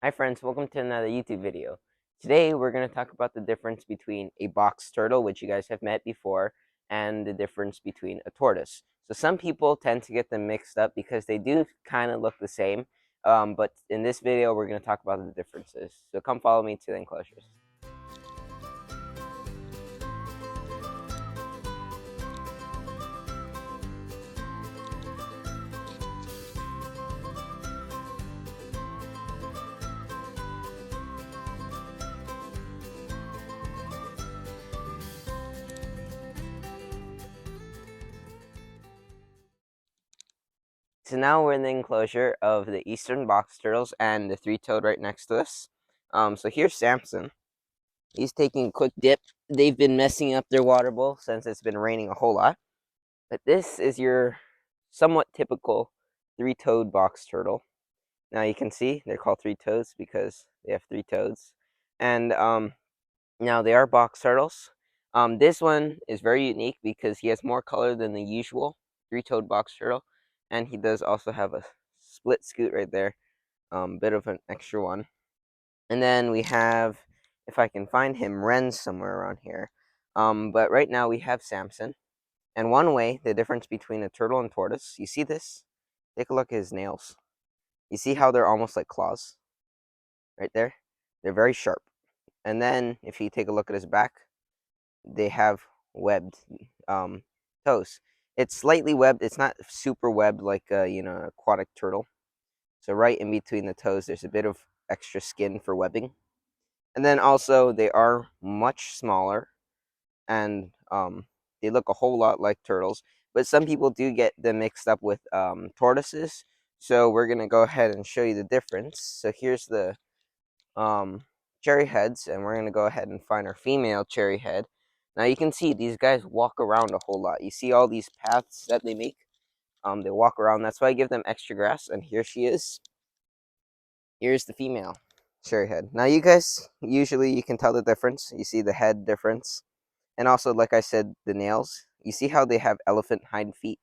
Hi friends, welcome to another YouTube video. Today we're going to talk about the difference between a box turtle, which you guys have met before, and the difference between a tortoise. So some people tend to get them mixed up because they do kind of look the same, but in this video we're going to talk about the differences. So come follow me to the enclosures. So now we're in the enclosure of the eastern box turtles and the three-toed right next to us. So here's Samson. He's taking a quick dip. They've been messing up their water bowl since it's been raining a whole lot. But this is your somewhat typical three-toed box turtle. Now you can see they're called three toes because they have three toes. And now they are box turtles. This one is very unique because he has more color than the usual three-toed box turtle. And he does also have a split scoot right there, bit of an extra one. And then we have, if I can find him, Ren somewhere around here. But right now we have Samson. And one way, the difference between a turtle and tortoise, you see this? Take a look at his nails. You see how they're almost like claws? Right there? They're very sharp. And then if you take a look at his back, they have webbed toes. It's slightly webbed. It's not super webbed like an aquatic turtle. So right in between the toes, there's a bit of extra skin for webbing. And then also they are much smaller and they look a whole lot like turtles. But some people do get them mixed up with tortoises. So we're gonna go ahead and show you the difference. So here's the cherry heads, and we're gonna go ahead and find our female cherry head. Now you can see these guys walk around a whole lot. You see all these paths that they make. They walk around. That's why I give them extra grass. And here she is. Here's the female cherry head. Now you guys usually you can tell the difference. You see the head difference. And also, like I said, the nails. You see how they have elephant hind feet?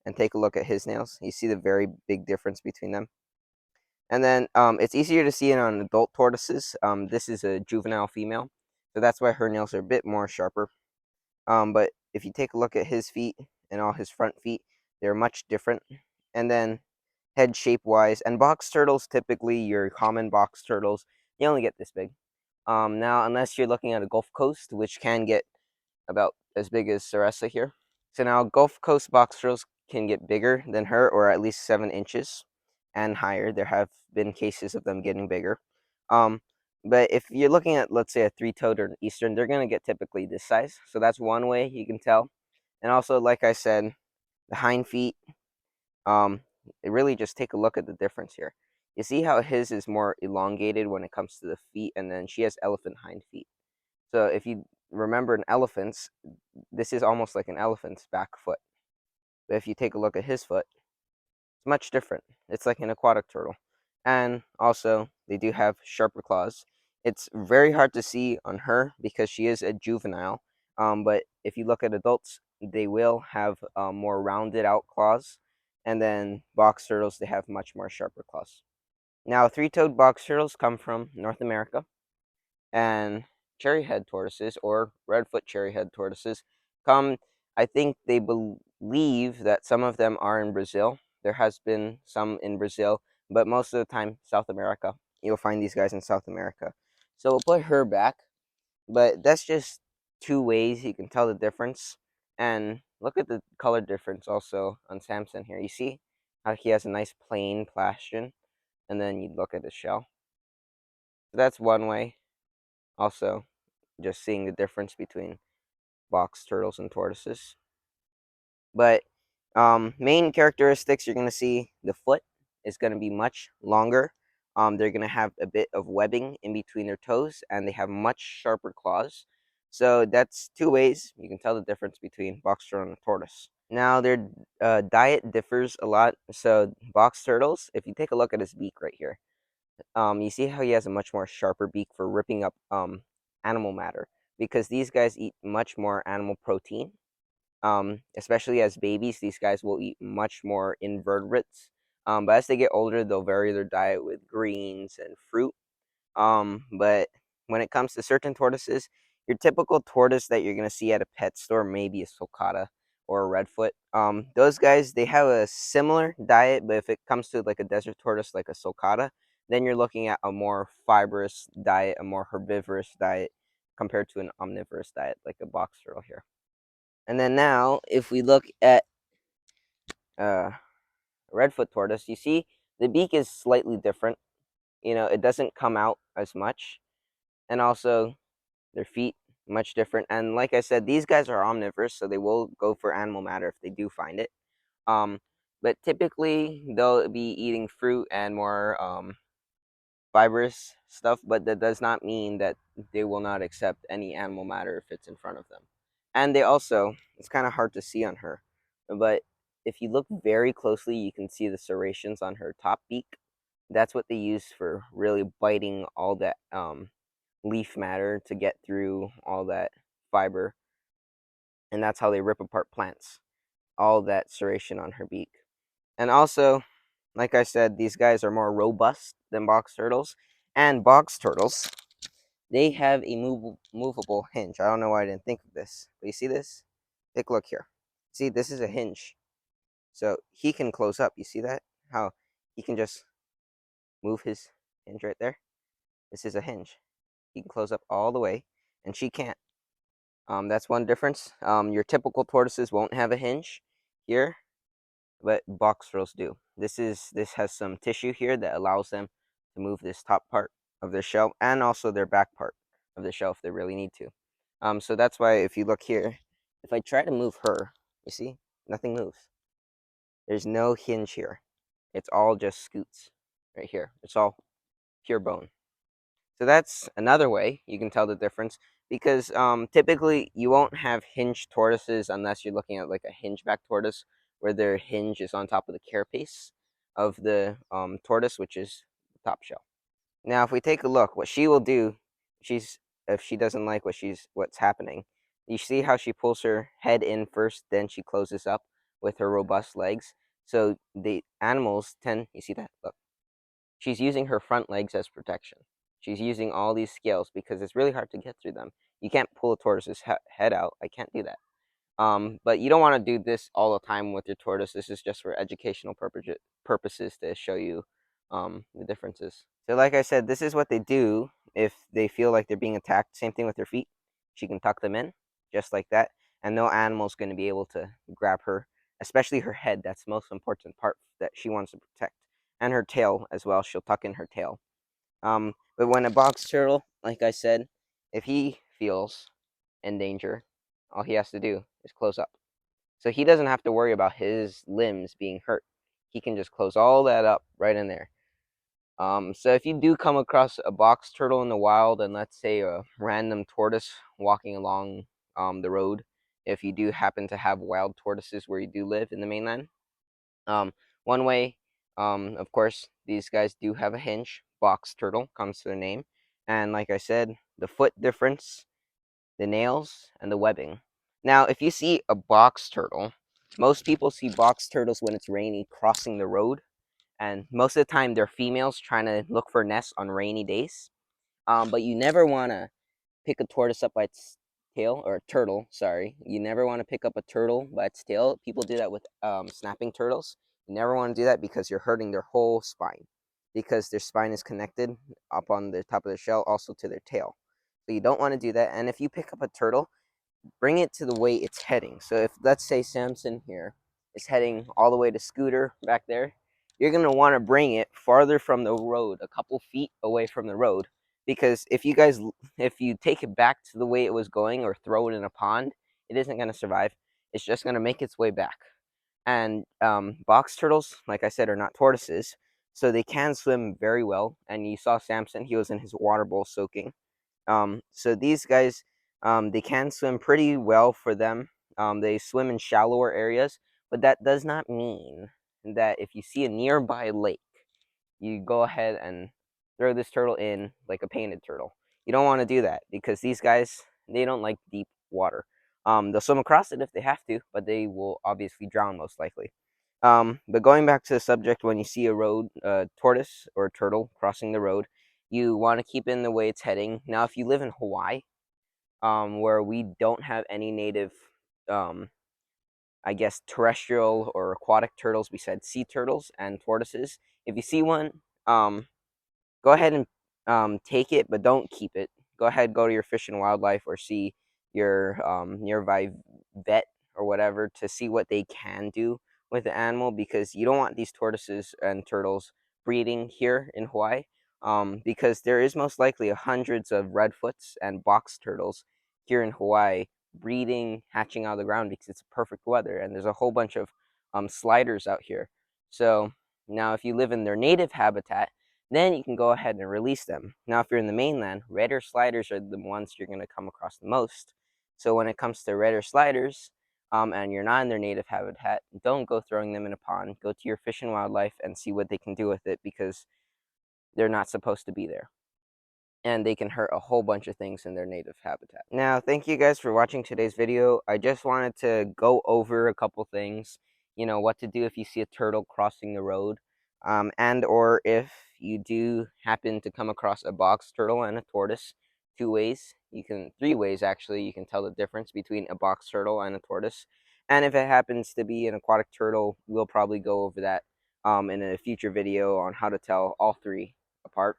And take a look at his nails. You see the very big difference between them. And then it's easier to see it on adult tortoises. This is a juvenile female, so that's why her nails are a bit more sharper. But if you take a look at his feet and all his front feet, they're much different. And then head shape wise, and box turtles, typically your common box turtles, they only get this big. Now, unless you're looking at a Gulf Coast, which can get about as big as Sarasa here. So now Gulf Coast box turtles can get bigger than her, or at least 7 inches and higher. There have been cases of them getting bigger. Um, but if you're looking at, let's say, a three-toed or an eastern, they're going to get typically this size. So that's one way you can tell. And also, like I said, the hind feet, really just take a look at the difference here. You see how his is more elongated when it comes to the feet, and then she has elephant hind feet. So if you remember an elephant's, this is almost like an elephant's back foot. But if you take a look at his foot, it's much different. It's like an aquatic turtle. And also, they do have sharper claws. It's very hard to see on her because she is a juvenile. But if you look at adults, they will have more rounded out claws. And then box turtles, they have much more sharper claws. Now, three-toed box turtles come from North America, and cherry-head tortoises or redfoot cherry-head tortoises come, I think they believe that some of them are in Brazil. There has been some in Brazil, but most of the time South America. You'll find these guys in South America. So we'll put her back, but that's just two ways you can tell the difference. And look at the color difference also on Samson here. You see how he has a nice plain plastron, and then you look at the shell. So that's one way. Also, just seeing the difference between box turtles and tortoises. But main characteristics, you're going to see the foot is going to be much longer. They're going to have a bit of webbing in between their toes, and they have much sharper claws. So that's two ways you can tell the difference between box turtle and a tortoise. Now, their diet differs a lot. So box turtles, if you take a look at his beak right here, you see how he has a much more sharper beak for ripping up animal matter, because these guys eat much more animal protein. Especially as babies, these guys will eat much more invertebrates. But as they get older, they'll vary their diet with greens and fruit. But when it comes to certain tortoises, your typical tortoise that you're gonna see at a pet store, maybe a sulcata or a redfoot. Those guys, they have a similar diet, but if it comes to like a desert tortoise like a sulcata, then you're looking at a more fibrous diet, a more herbivorous diet compared to an omnivorous diet like a box turtle here. And then now, if we look at uh, redfoot tortoise, you see the beak is slightly different. It doesn't come out as much, and also their feet much different. And like I said, these guys are omnivores, so they will go for animal matter if they do find it. Um, but typically they'll be eating fruit and more fibrous stuff, but that does not mean that they will not accept any animal matter if it's in front of them. And they also, it's kind of hard to see on her, but if you look very closely, you can see the serrations on her top beak. That's what they use for really biting all that leaf matter to get through all that fiber. And that's how they rip apart plants, all that serration on her beak. And also, like I said, these guys are more robust than box turtles. And box turtles, they have a movable hinge. I don't know why I didn't think of this. But you see this? Take a look here. See, this is a hinge. So he can close up. You see that? How he can just move his hinge right there? This is a hinge. He can close up all the way, and she can't. That's one difference. Your typical tortoises won't have a hinge here, but box turtles do. This has some tissue here that allows them to move this top part of their shell and also their back part of the shell if they really need to. So that's why if you look here, if I try to move her, you see, nothing moves. There's no hinge here. It's all just scoots right here. It's all pure bone. So that's another way you can tell the difference because typically you won't have hinged tortoises unless you're looking at like a hingeback tortoise where their hinge is on top of the carapace of the tortoise, which is the top shell. Now, if we take a look, what she will do, she's if she doesn't like what's happening, you see how she pulls her head in first, then she closes up with her robust legs. So the animals tend, you see that? Look, she's using her front legs as protection. She's using all these scales because it's really hard to get through them. You can't pull a tortoise's head out. I can't do that. But you don't want to do this all the time with your tortoise. This is just for educational purposes to show you the differences. So like I said, this is what they do if they feel like they're being attacked. Same thing with their feet. She can tuck them in just like that. And no animal's going to be able to grab her, especially her head. That's the most important part that she wants to protect. And her tail as well. She'll tuck in her tail. But when a box turtle, like I said, if he feels in danger, all he has to do is close up. So he doesn't have to worry about his limbs being hurt. He can just close all that up right in there. So if you do come across a box turtle in the wild, and let's say a random tortoise walking along the road, if you do happen to have wild tortoises where you do live in the mainland, one way, of course, these guys do have a hinge. Box turtle comes to their name, and like I said, the foot difference, the nails, and the webbing. Now, if you see a box turtle, most people see box turtles when it's rainy crossing the road, and most of the time they're females trying to look for nests on rainy days. But you never want to pick a tortoise up by its tail, or a turtle, sorry. You never want to pick up a turtle by its tail. People do that with snapping turtles. You never want to do that because you're hurting their whole spine, because their spine is connected up on the top of their shell also to their tail. So you don't want to do that. And if you pick up a turtle, bring it to the way it's heading. So if, let's say, Samson here is heading all the way to Scooter back there, you're going to want to bring it farther from the road, a couple feet away from the road, because if you take it back to the way it was going or throw it in a pond, it isn't going to survive. It's just going to make its way back. And box turtles, like I said, are not tortoises, so they can swim very well. And you saw Samson, he was in his water bowl soaking. So these guys, they can swim pretty well for them. They swim in shallower areas, but that does not mean that if you see a nearby lake, you go ahead and throw this turtle in like a painted turtle. You don't want to do that because these guys, they don't like deep water. They'll swim across it if they have to, but they will obviously drown most likely. But going back to the subject, when you see a tortoise or a turtle crossing the road, you want to keep it in the way it's heading. Now, if you live in Hawaii, where we don't have any native, um, I guess, terrestrial or aquatic turtles besides sea turtles and tortoises, if you see one, go ahead and take it, but don't keep it. Go ahead, go to your Fish and Wildlife or see your nearby vet or whatever to see what they can do with the animal, because you don't want these tortoises and turtles breeding here in Hawaii, because there is most likely hundreds of redfoots and box turtles here in Hawaii breeding, hatching out of the ground because it's perfect weather, and there's a whole bunch of sliders out here. So now, if you live in their native habitat, then you can go ahead and release them. Now, if you're in the mainland, red ear sliders are the ones you're going to come across the most. So when it comes to red ear sliders, and you're not in their native habitat, don't go throwing them in a pond. Go to your Fish and Wildlife and see what they can do with it, because they're not supposed to be there, and they can hurt a whole bunch of things in their native habitat. Now, thank you guys for watching today's video. I just wanted to go over a couple things, what to do if you see a turtle crossing the road, and or if you do happen to come across a box turtle and a tortoise. Three ways actually, you can tell the difference between a box turtle and a tortoise. And if it happens to be an aquatic turtle, we'll probably go over that in a future video on how to tell all three apart.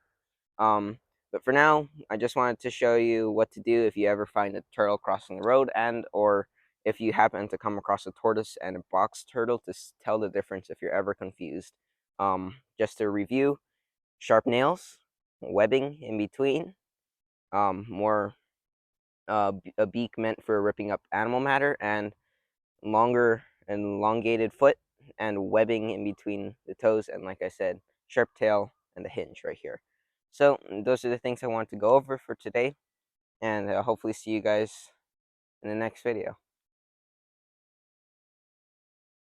But for now, I just wanted to show you what to do if you ever find a turtle crossing the road, and or if you happen to come across a tortoise and a box turtle, to tell the difference if you're ever confused. Just to review: sharp nails, webbing in between, more a beak meant for ripping up animal matter, and longer and elongated foot, and webbing in between the toes, and like I said, sharp tail and the hinge right here. So those are the things I wanted to go over for today, and hopefully see you guys in the next video.